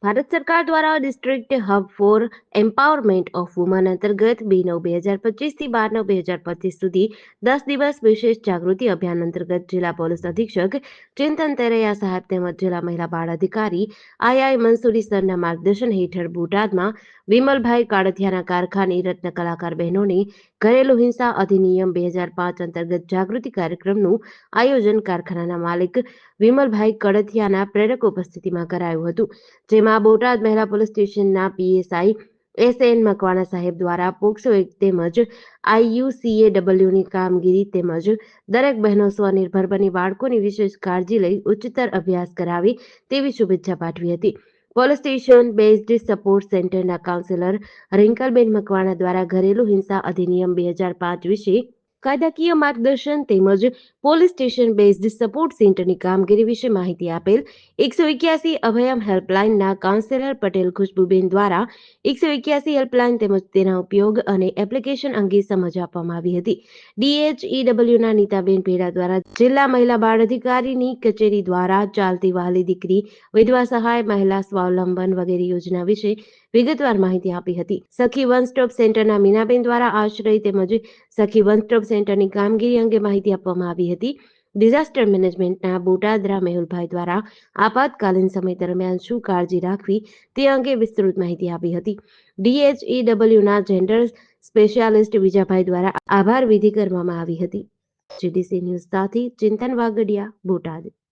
ભારત સરકાર દ્વારા district hub four empowerment of woman અંતર્ગત 2/9/2025 થી 12/9/2025 સુધી 10 દિવસ વિશેષ જાગૃતિ અભિયાન અંતર્ગત જિલ્લા પોલીસ અધિક્ષક ચિંતન તેરૈયા સાહેબ તેમજ જિલ્લા મહિલા બાળ અધિકારી આઈ મંસૂરી સરના માર્ગદર્શન હેઠળ બોટાદમાં વિમલભાઈ કાળથિયાના કારખાની રત્ન કલાકાર બહેનોની ઘરેલુ હિંસા અધિનિયમ 2005 અંતર્ગત જાગૃતિ કાર્યક્રમનું આયોજન કારખાનાના માલિક વિમલભાઈ કડથિયાના પ્રેરક ઉપસ્થિતિમાં કરાયું હતું, જેમાં બોટાદ મહિલા પોલીસ સ્ટેશનના પીએસઆઈ એસએન મકવાણા સાહેબ દ્વારા પોક્સો એક્ટ તેમજ આઈયુસીએડબલ્યુની કામગીરી તેમજ દરેક બહેનો સ્વનિર્ભર બની બાળકોની વિશેષ કાળજી લઈ ઉચ્ચતર અભ્યાસ કરાવે તેવી શુભેચ્છા પાઠવી હતી. પોલીસ સ્ટેશન બેઝડ સપોર્ટ સેન્ટરના કાઉન્સિલર રિંકલબેન મકવાણા દ્વારા ઘરેલુ હિંસા અધિનિયમ 2005 વિશે કાયદાકીય માર્ગદર્શન તેમજ પોલીસ સ્ટેશન બેઝડ સપોર્ટ સેન્ટરની કામગીરી વિશે માહિતી આપેલ 181 અભયમ હેલ્પલાઇનના કાઉન્સિલર પટેલ ખુશ્બુબેન દ્વારા 181 હેલ્પલાઇન તેમજ તેના ઉપયોગ અને એપ્લિકેશન અંગે સમજ આપવામાં આવી હતી. ડીએચઈડબલ્યુના નીતાબેન ભેડા દ્વારા જિલ્લા મહિલા બાળ અધિકારીની કચેરી દ્વારા ચાલતી વહાલી દીકરી વિધવા સહાય મહિલા સ્વાવલંબન વગેરે યોજના વિશે વિગતવાર માહિતી આપી હતી. સખી વન સ્ટોપ સેન્ટરના મીનાબેન દ્વારા આશ્રય તેમજ સખી વન સ્ટોપ સેન્ટરની કામગીરી અંગે માહિતી આપવામાં આવી હતી. ડિઝાસ્ટર મેનેજમેન્ટના બોટાદરા મેહુલભાઈ દ્વારા આપાતકાલીન સમય દરમિયાન શું કાળજી રાખવી તે અંગે વિસ્તૃત માહિતી આપી હતી. ડીએચઈડબલ્યુના જેન્ડર સ્પેશિયાલિસ્ટ વિજાભાઈ દ્વારા આભાર વિધિ કરવામાં આવી હતી. જીડીસી ન્યૂઝ સાથે ચિંતન વાગડિયા, બોટાદ.